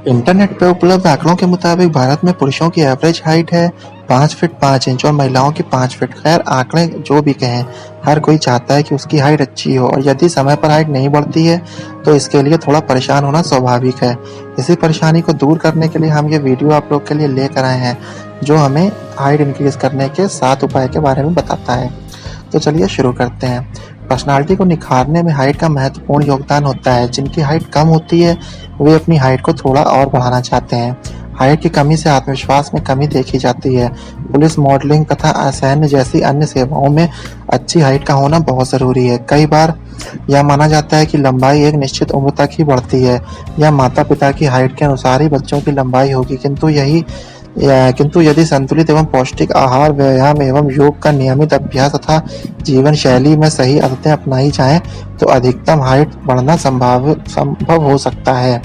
Internet पे उपलब्ध आंकड़ों के मुताबिक भारत में पुरुषों की एवरेज हाइट है 5 फीट 5 इंच और महिलाओं की 5 फीट। खैर आंकड़े जो भी कहें, हर कोई चाहता है कि उसकी हाइट अच्छी हो और यदि समय पर हाइट नहीं बढ़ती है तो इसके लिए थोड़ा परेशान होना स्वाभाविक है। इसी परेशानी को दूर करने के लिए हम ये वीडियो आप लोग के लिए लेकर आए हैं, जो हमें हाइट इंक्रीज करने के 7 उपाय के बारे में बताता है। तो चलिए शुरू करते हैं। पर्सनालिटी को निखारने में हाइट का महत्वपूर्ण योगदान होता है। जिनकी हाइट कम होती है वे अपनी हाइट को थोड़ा और बढ़ाना चाहते हैं। हाइट की कमी से आत्मविश्वास में कमी देखी जाती है। पुलिस, मॉडलिंग तथा सैन्य जैसी अन्य सेवाओं में अच्छी हाइट का होना बहुत जरूरी है। कई बार यह माना जाता है कि लंबाई एक निश्चित उम्र तक ही बढ़ती है या माता पिता की हाइट के अनुसार ही बच्चों की लंबाई होगी, किंतु यदि संतुलित एवं पौष्टिक आहार, व्यायाम एवं योग का नियमित अभ्यास तथा जीवन शैली में सही आदतें अपनाई जाएं तो अधिकतम हाइट बढ़ना संभव हो सकता है।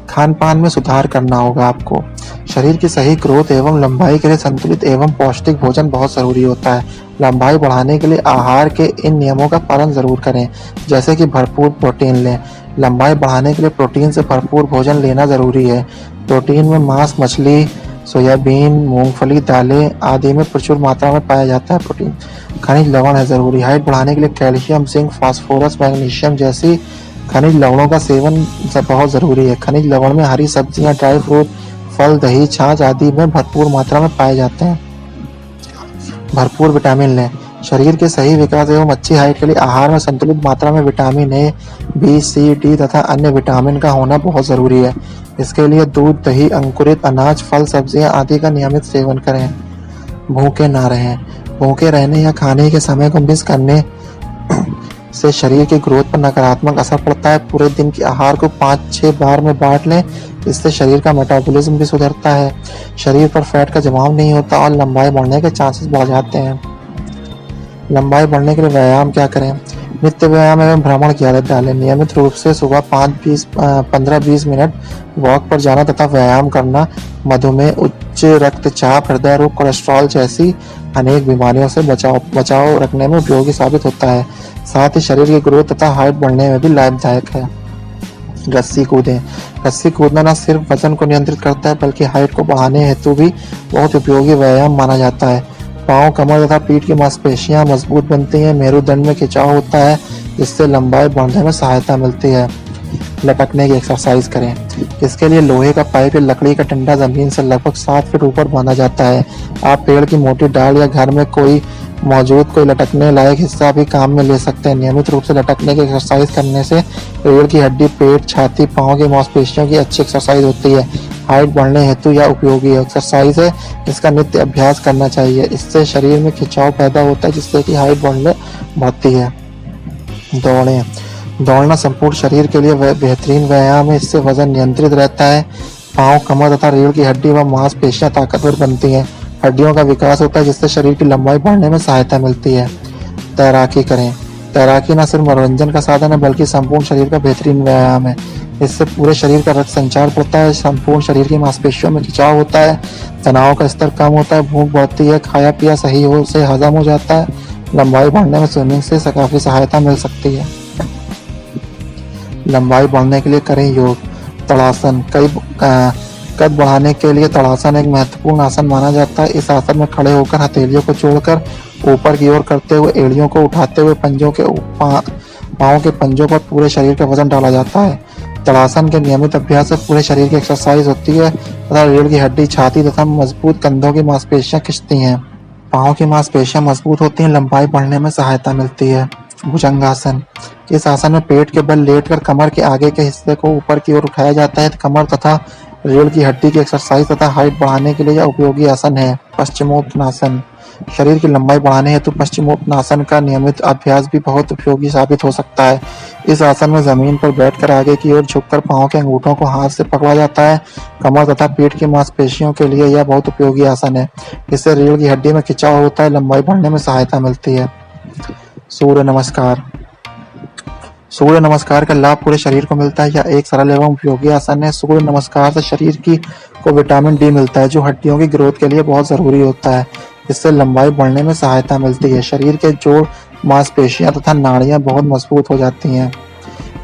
खान पान में सुधार करना होगा आपको। शरीर की सही ग्रोथ एवं लंबाई के लिए संतुलित एवं पौष्टिक भोजन बहुत जरूरी होता है। लंबाई बढ़ाने के लिए आहार के इन नियमों का पालन जरूर करें, जैसे कि भरपूर प्रोटीन लें। लंबाई बढ़ाने के लिए प्रोटीन से भरपूर भोजन लेना जरूरी है। प्रोटीन में मांस, मछली, सोयाबीन, मूंगफली, दालें आदि में प्रचुर मात्रा में पाया जाता है प्रोटीन। खनिज लवण है जरूरी। हाइट बढ़ाने के लिए कैल्शियम, जिंक, फास्फोरस, मैग्नीशियम जैसी खनिज लवणों का सेवन बहुत जरूरी है। खनिज लवण में हरी सब्जियां, ड्राई फ्रूट, फल, दही, छाछ आदि में भरपूर मात्रा में पाए जाते हैं। भरपूर विटामिन लें। शरीर के सही विकास एवं अच्छी हाइट के लिए आहार में संतुलित मात्रा में vitamin A, B, C, D तथा अन्य विटामिन का होना बहुत जरूरी है। इसके लिए दूध, दही, अंकुरित अनाज, फल, सब्जियां आदि का नियमित सेवन करें। भूखे ना रहें। भूखे रहने या खाने के समय को मिस करने से शरीर की ग्रोथ पर नकारात्मक असर पड़ता है। पूरे दिन के आहार को 5-6 बार में बांट लें, इससे शरीर का मेटाबॉलिज्म भी सुधरता है, शरीर पर फैट का जमाव नहीं होता और लंबाई बढ़ने के चांसेस बढ़ जाते हैं। लंबाई बढ़ने के लिए व्यायाम क्या करें? नित्य व्यायाम एवं भ्रमण की आदत डालें। नियमित रूप से सुबह 15-20 मिनट वॉक पर जाना तथा व्यायाम करना मधुमेह, उच्च रक्तचाप, हृदय रोग, कोलेस्ट्रॉल जैसी अनेक बीमारियों से बचाव रखने में उपयोगी साबित होता है। साथ ही शरीर की ग्रोथ तथा हाइट बढ़ने में भी लाभदायक है। रस्सी कूदें। रस्सी कूदना न सिर्फ वजन को नियंत्रित करता है बल्कि हाइट को बढ़ाने हेतु भी बहुत उपयोगी व्यायाम माना जाता है। पाँव, कमर तथा पीठ की मांसपेशियां मजबूत बनती हैं। मेरुदंड में खिंचाव होता है, जिससे लंबाई बढ़ने में सहायता मिलती है। लटकने की एक्सरसाइज करें। इसके लिए लोहे का पाइप या लकड़ी का डंडा जमीन से लगभग 7 फीट ऊपर बांधा जाता है। आप पेड़ की मोटी डाल या घर में कोई लटकने लायक हिस्सा भी काम में ले सकते हैं। नियमित रूप से लटकने की एक्सरसाइज करने से रीढ़ की हड्डी, पेट, छाती, पाँव की मांसपेशियों की अच्छी एक्सरसाइज होती है। हाइट बढ़ने हेतु यह उपयोगी एक्सरसाइज है, इसका नित्य अभ्यास करना चाहिए। इससे शरीर में खिंचाव पैदा होता है, जिससे कि हाइट बढ़ती है। दौड़ें। दौड़ना संपूर्ण शरीर के लिए बेहतरीन व्यायाम है। इससे वजन नियंत्रित रहता है, पाँव, कमर तथा रीढ़ की हड्डी व मांसपेशियां ताकतवर बनती हैं, हड्डियों का विकास होता है, जिससे शरीर की लंबाई बढ़ने में सहायता मिलती है। तैराकी करें। तैराकी न सिर्फ मनोरंजन का साधन है बल्कि संपूर्ण शरीर का बेहतरीन व्यायाम है। इससे पूरे शरीर का रक्त संचार बढ़ता है, संपूर्ण शरीर की मांसपेशियों में खिंचाव होता है, तनाव का स्तर कम होता है, भूख बढ़ती है, खाया पिया सही से हजम हो जाता है। लंबाई बढ़ने में स्विमिंग से काफी सहायता मिल सकती है। लंबाई बढ़ने के लिए करें योग। तड़ासन। कद बढ़ाने के लिए तड़ासन एक महत्वपूर्ण आसन माना जाता है। इस आसन में खड़े होकर हथेलियों को जोड़कर ऊपर की ओर करते हुए एड़ियों को उठाते हुए पाँव के पंजों पर पूरे शरीर का वजन डाला जाता है। तड़ासन के नियमित अभ्यास से पूरे शरीर की एक्सरसाइज होती है तथा रीढ़ की हड्डी, छाती तथा मजबूत कंधों की मांसपेशियां खिंचती हैं। पाँव की मांसपेशियां मजबूत होती हैं, लंबाई बढ़ने में सहायता मिलती है। भुजंगासन। इस आसन में पेट के बल लेटकर कमर के आगे के हिस्से को ऊपर की ओर उठाया जाता है। कमर तथा रीढ़ की हड्डी की एक्सरसाइज तथा हाइट बढ़ाने के लिए यह उपयोगी आसन है। पश्चिमोत्तानासन। शरीर की लंबाई बढ़ाने हेतु पश्चिमोत्तानासन का नियमित अभ्यास भी बहुत उपयोगी साबित हो सकता है। इस आसन में जमीन पर बैठकर आगे की ओर झुककर पाँव के अंगूठों को हाथ से पकड़ा जाता है। कमर तथा पीठ की मांसपेशियों के लिए यह बहुत उपयोगी आसन है। इससे रीढ़ की हड्डी में खिंचाव होता है, लंबाई बढ़ने में सहायता मिलती है। सूर्य नमस्कार। सूर्य नमस्कार का लाभ पूरे शरीर को मिलता है। यह एक सरल एवं उपयोगी आसन है। सूर्य नमस्कार से शरीर को विटामिन डी मिलता है, जो हड्डियों की ग्रोथ के लिए बहुत जरूरी होता है। इससे लंबाई बढ़ने में सहायता मिलती है। शरीर के जोड़, मांसपेशियां तथा नाड़ियां बहुत मजबूत हो जाती हैं।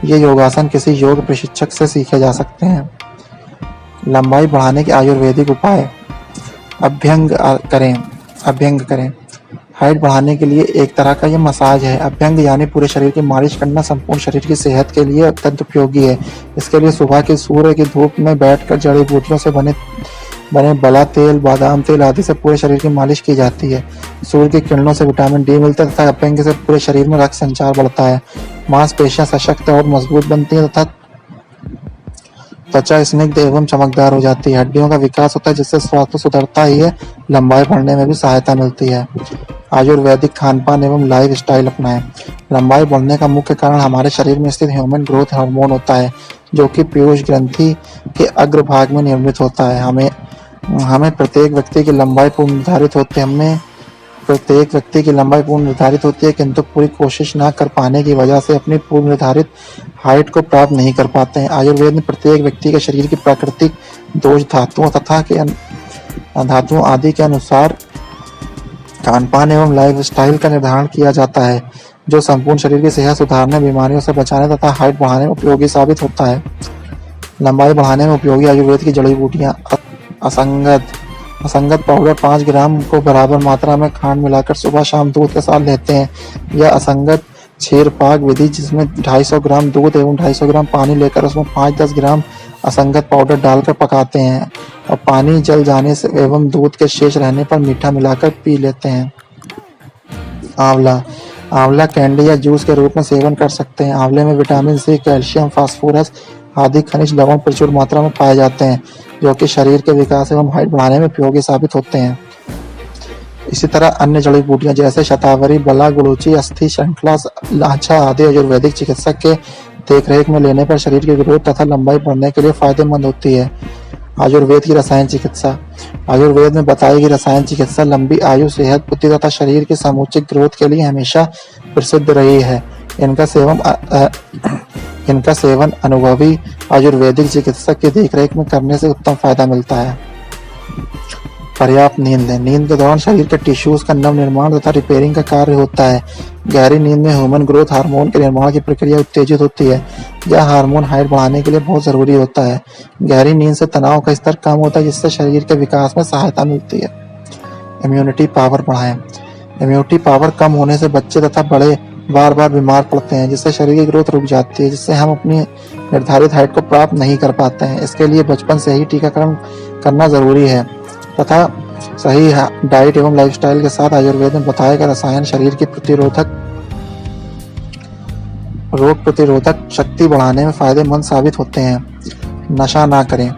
ये योगासन किसी योग प्रशिक्षक से सीखे जा सकते हैं। लंबाई बढ़ाने के आयुर्वेदिक उपाय। अभ्यंग करें। हाइट बढ़ाने के लिए एक तरह का ये मसाज है। अभ्यंग यानी पूरे शरीर की मालिश करना संपूर्ण शरीर की सेहत के लिए अत्यंत उपयोगी है। इसके लिए सुबह के सूर्य की धूप में बैठकर जड़ी बूटियों से बने बला तेल, बादाम तेल आदि से पूरे शरीर की मालिश की जाती है। सूर्य की किरणों से विटामिन डी मिलता है तथा अभ्यंग से पूरे शरीर में रक्त संचार बढ़ता है, मांसपेशियां सशक्त और मजबूत बनती हैं तथा त्वचा स्निग्ध एवं चमकदार हो जाती है। हड्डियों का विकास होता है जिससे स्वास्थ्य सुधरता ही है, लंबाई बढ़ने में भी सहायता मिलती है। आयुर्वेदिक खान-पान एवं लाइफ स्टाइल अपनाएं। लंबाई बढ़ने का मुख्य कारण हमारे शरीर में स्थित ह्यूमन ग्रोथ हार्मोन होता है, जो कि पीयूष ग्रंथि के अग्रभाग में निर्मित होता है। हमें प्रत्येक व्यक्ति की लंबाई पूर्व निर्धारित होती है, किंतु पूरी कोशिश न कर पाने की वजह से अपनी पूर्व निर्धारित हाइट को प्राप्त नहीं कर पाते हैं। आयुर्वेद में प्रत्येक व्यक्ति के शरीर की प्राकृतिक दोष धातुओं आदि के अनुसार खान-पान एवं लाइफ स्टाइल का निर्धारण किया जाता है, जो संपूर्ण शरीर की सेहत सुधारने, बीमारियों से बचाने तथा हाइट बढ़ाने में उपयोगी साबित होता है। लंबाई बढ़ाने में उपयोगी आयुर्वेद की जड़ी बूटियां। असंगत पाउडर 5 ग्राम को बराबर मात्रा में खांड मिलाकर सुबह शाम दूध के साथ लेते हैं, या असंगत क्षीर पाक विधि, जिसमें 250 ग्राम दूध एवं 250 ग्राम पानी लेकर उसमें 5-10 ग्राम असंगत पाउडर डालकर पकाते हैं और पानी जल जाने से एवं दूध के शेष रहने पर मीठा मिलाकर पी लेते हैं। आंवला कैंडी या जूस के रूप में सेवन कर सकते हैं। आंवले में विटामिन सी, कैल्शियम, फास्फोरस आदि खनिज लवण प्रचुर मात्रा में पाए जाते हैं, जो कि शरीर के विकास एवं हाइट बढ़ाने में उपयोगी साबित होते हैं। इसी तरह अन्य जड़ी बूटियां जैसे शतावरी, बला, गुड़ूची, अस्थि श्रृंखला, लाछा आदि आयुर्वेदिक चिकित्सक के देखरेख में लेने पर शरीर की ग्रोथ तथा लंबाई बढ़ने के लिए फायदेमंद होती है। आयुर्वेद की रसायन चिकित्सा। आयुर्वेद में बताई गई रसायन चिकित्सा लंबी आयु, सेहत, बुद्धि तथा शरीर की समुचित ग्रोथ के लिए हमेशा प्रसिद्ध रही है। इनका सेवन अनुभवी आयुर्वेदिक चिकित्सक की देखरेख में करने से उत्तम फायदा मिलता है। पर्याप्त नींद लें। नींद के दौरान शरीर के टिश्यूज का नवनिर्माण तथा रिपेयरिंग का कार्य होता है। गहरी नींद में ह्यूमन ग्रोथ हार्मोन के निर्माण की प्रक्रिया उत्तेजित होती है। यह हार्मोन हाइट बढ़ाने के लिए बहुत जरूरी होता है। गहरी नींद से तनाव का स्तर कम होता है, जिससे शरीर के विकास में सहायता मिलती है। इम्यूनिटी पावर बढ़ाएं। इम्यूनिटी पावर कम होने से बच्चे तथा बड़े बार बार बीमार पड़ते हैं, जिससे शरीर की ग्रोथ रुक जाती है, जिससे हम अपनी निर्धारित हाइट को प्राप्त नहीं कर पाते हैं। इसके लिए बचपन से ही टीकाकरण करना जरूरी है तथा सही डाइट एवं लाइफस्टाइल के साथ आयुर्वेद में बताए गए रसायन शरीर की रोग प्रतिरोधक शक्ति बढ़ाने में फायदेमंद साबित होते हैं। नशा ना करें।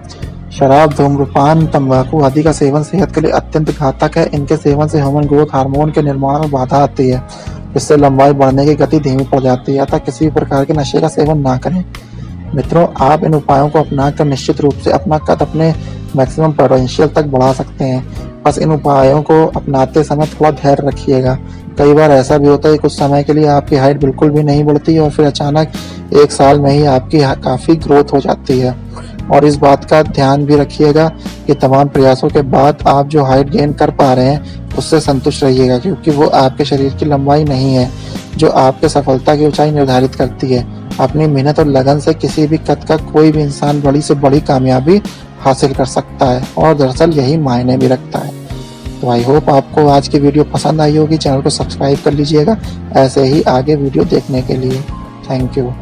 शराब, धूम्रपान, तंबाकू आदि का सेवन सेहत के लिए अत्यंत घातक है। इनके सेवन से ह्यूमन ग्रोथ हार्मोन के निर्माण में बाधा आती है, जिससे लंबाई बढ़ने की गति धीमी पड़ जाती है। अतः किसी भी प्रकार के नशे का सेवन ना करें। मित्रों, आप इन उपायों को अपनाकर निश्चित रूप से अपना कद अपने मैक्सिमम पोटेंशियल तक बढ़ा सकते हैं। बस इन उपायों को अपनाते समय थोड़ा धैर्य रखिएगा। कई बार ऐसा भी होता है कुछ समय के लिए आपकी हाइट बिल्कुल भी नहीं बढ़ती और फिर अचानक 1 साल में ही आपकी काफी ग्रोथ हो जाती है। और इस बात का ध्यान भी रखिएगा कि तमाम प्रयासों के बाद आप जो हाइट गेन कर पा रहे हैं उससे संतुष्ट रहिएगा, क्योंकि वो आपके शरीर की लंबाई नहीं है जो आपके सफलता की ऊंचाई निर्धारित करती है। अपनी मेहनत और लगन से किसी भी कद का कोई भी इंसान बड़ी से बड़ी कामयाबी हासिल कर सकता है और दरअसल यही मायने भी रखता है। तो आई होप आपको आज की वीडियो पसंद आई होगी। चैनल को सब्सक्राइब कर लीजिएगा ऐसे ही आगे वीडियो देखने के लिए। Thank you.